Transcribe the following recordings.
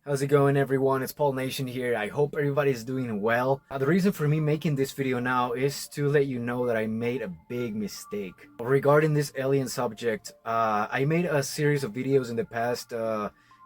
How's it going, everyone? It's Paul Nation here. I hope everybody's doing well. The reason for me making this video now is to let you know that I made a big mistake. Regarding this alien subject, I made a series of videos in the past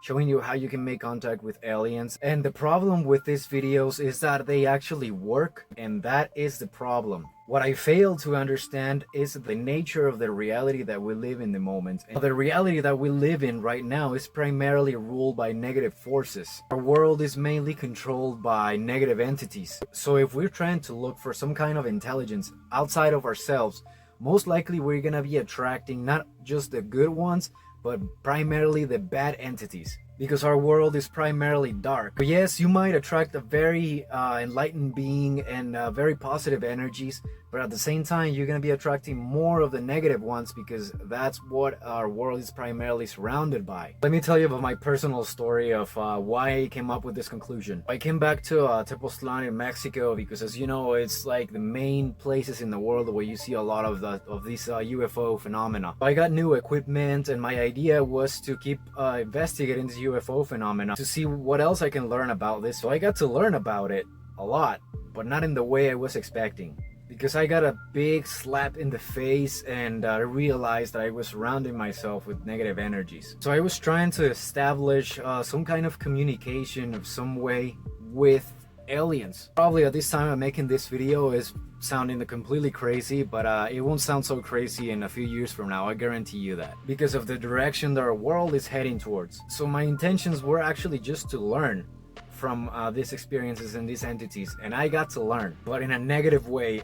showing you how you can make contact with aliens. And the problem with these videos is that they actually work, and that is the problem. What I fail to understand is the nature of the reality that we live in the moment. And the reality that we live in right now is primarily ruled by negative forces. Our world is mainly controlled by negative entities. So if we're trying to look for some kind of intelligence outside of ourselves, most likely we're gonna be attracting not just the good ones, but primarily the bad entities, because our world is primarily dark. But yes, you might attract a very enlightened being and very positive energies, but at the same time you're going to be attracting more of the negative ones, because that's what our world is primarily surrounded by. Let me tell you about my personal story of why I came up with this conclusion. I came back to Tepoztlan in Mexico because, as you know, it's like the main places in the world where you see a lot of these UFO phenomena. I got new equipment, and my idea was to keep investigating this UFO phenomena to see what else I can learn about this. So I got to learn about it a lot, but not in the way I was expecting, because I got a big slap in the face and I realized that I was surrounding myself with negative energies. So I was trying to establish some kind of communication of some way with aliens. Probably at this time I'm making this video is sounding completely crazy, but it won't sound so crazy in a few years from now, I guarantee you that, because of the direction that our world is heading towards. So my intentions were actually just to learn from these experiences and these entities, and I got to learn, but in a negative way.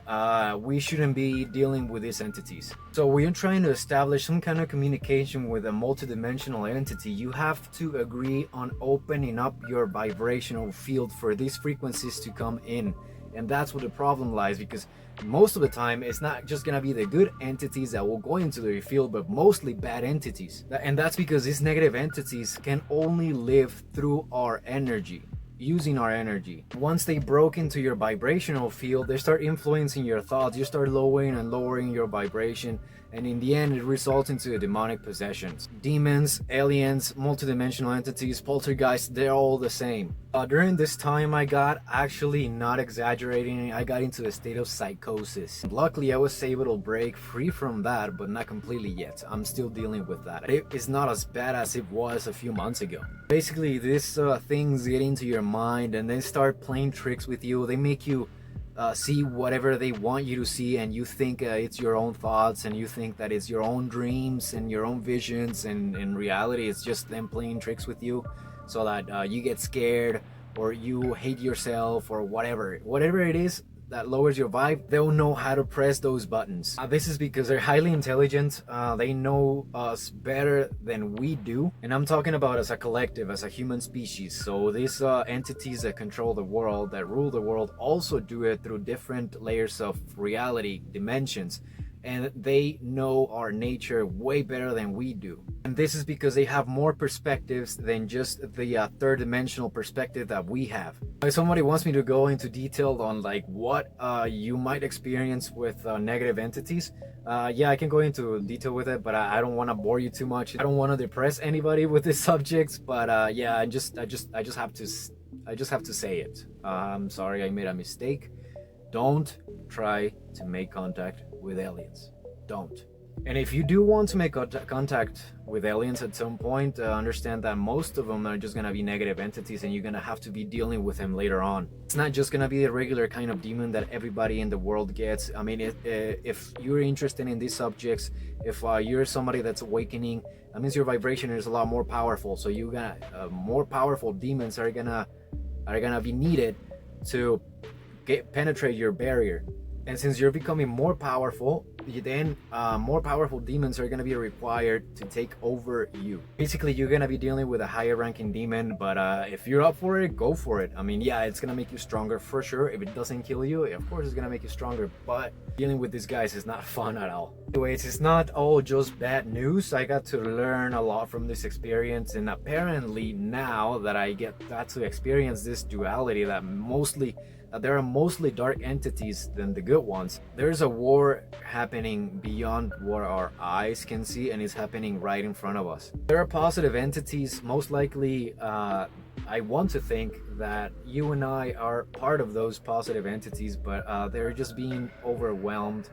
We shouldn't be dealing with these entities. So when you're trying to establish some kind of communication with a multidimensional entity, you have to agree on opening up your vibrational field for these frequencies to come in. And that's where the problem lies, because most of the time it's not just gonna be the good entities that will go into the field, but mostly bad entities. And that's because these negative entities can only live through our energy, using our energy. Once they broke into your vibrational field, they start influencing your thoughts. You start lowering and lowering your vibration, and in the end it results into demonic possessions. Demons, aliens, multidimensional entities, poltergeists, they're all the same. During this time I got, actually not exaggerating, I got into a state of psychosis. Luckily I was able to break free from that, but not completely yet. I'm still dealing with that. It is not as bad as it was a few months ago. Basically these things get into your mind and then start playing tricks with you. They make you see whatever they want you to see, and you think it's your own thoughts, and you think that it's your own dreams and your own visions, and in reality it's just them playing tricks with you so that you get scared or you hate yourself or whatever it is that lowers your vibe. They'll know how to press those buttons. This is because they're highly intelligent. They know us better than we do, and I'm talking about as a collective, as a human species. So these entities that control the world, that rule the world, also do it through different layers of reality, dimensions, and they know our nature way better than we do. And this is because they have more perspectives than just the third dimensional perspective that we have. If somebody wants me to go into detail on like what you might experience with negative entities, yeah, I can go into detail with it, but I don't want to bore you too much. I don't want to depress anybody with these subjects, but yeah, I just have to say it. I'm sorry, I made a mistake. Don't try to make contact with aliens. Don't. And if you do want to make contact with aliens at some point, understand that most of them are just gonna be negative entities, and you're gonna have to be dealing with them later on. It's not just gonna be the regular kind of demon that everybody in the world gets. I mean, if you're interested in these subjects, if you're somebody that's awakening, that means your vibration is a lot more powerful. So you got more powerful demons are gonna be needed to penetrate your barrier. And since you're becoming more powerful, then more powerful demons are going to be required to take over you. Basically, you're going to be dealing with a higher ranking demon, but if you're up for it, go for it. I mean, yeah, it's going to make you stronger for sure. If it doesn't kill you, of course it's going to make you stronger, but dealing with these guys is not fun at all. Anyways, it's not all just bad news. I got to learn a lot from this experience, and apparently now that I got to experience this duality that mostly There are mostly dark entities than the good ones. There's a war happening beyond what our eyes can see, and it's happening right in front of us. There are positive entities, most likely. I want to think that you and I are part of those positive entities, but they're just being overwhelmed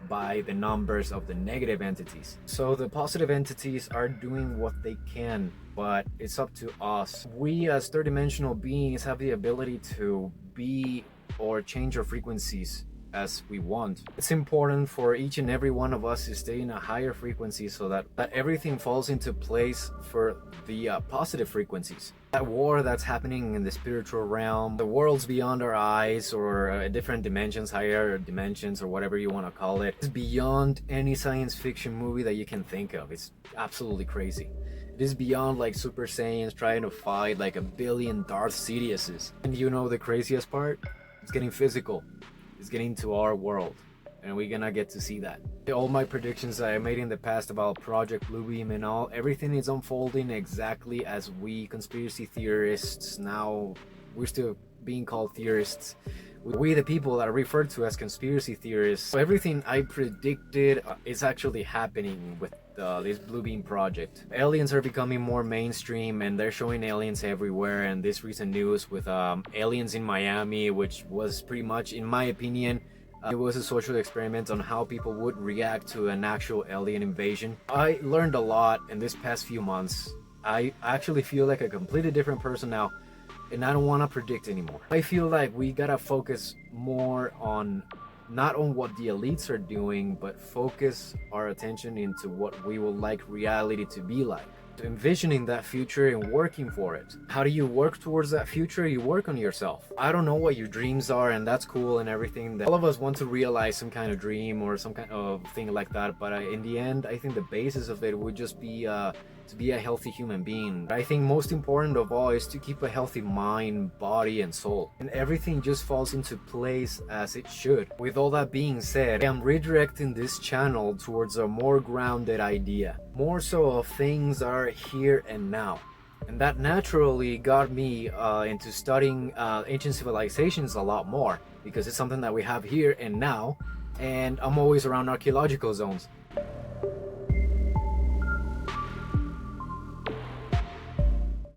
by the numbers of the negative entities. So the positive entities are doing what they can, but it's up to us. We as third dimensional beings have the ability to be or change our frequencies as we want. It's important for each and every one of us to stay in a higher frequency so that everything falls into place for the positive frequencies. That war that's happening in the spiritual realm, the worlds beyond our eyes, or different dimensions, higher dimensions, or whatever you want to call it, is beyond any science fiction movie that you can think of. It's absolutely crazy. It is beyond like Super Saiyans trying to fight like a billion Darth Sidiouses. And you know the craziest part? It's getting physical. It's getting to our world, and we're gonna get to see that. All my predictions that I made in the past about Project Bluebeam and all, everything is unfolding exactly as we conspiracy theorists, now we're still being called theorists, we the people that are referred to as conspiracy theorists. So everything I predicted is actually happening with this Bluebeam project. Aliens are becoming more mainstream, and they're showing aliens everywhere. And this recent news with aliens in Miami, which was pretty much, in my opinion, it was a social experiment on how people would react to an actual alien invasion. I learned a lot in this past few months. I actually feel like a completely different person now, and I don't want to predict anymore. I feel like we gotta focus more on not on what the elites are doing, but focus our attention into what we would like reality to be like. Envisioning that future and working for it. How do you work towards that future? You work on yourself. I don't know what your dreams are, and that's cool and everything. All of us want to realize some kind of dream or some kind of thing like that, but in the end, I think the basis of it would just be to be a healthy human being. I think most important of all is to keep a healthy mind, body, and soul. And everything just falls into place as it should. With all that being said, I am redirecting this channel towards a more grounded idea. More so of things that are here and now. And that naturally got me into studying ancient civilizations a lot more, because it's something that we have here and now, and I'm always around archaeological zones.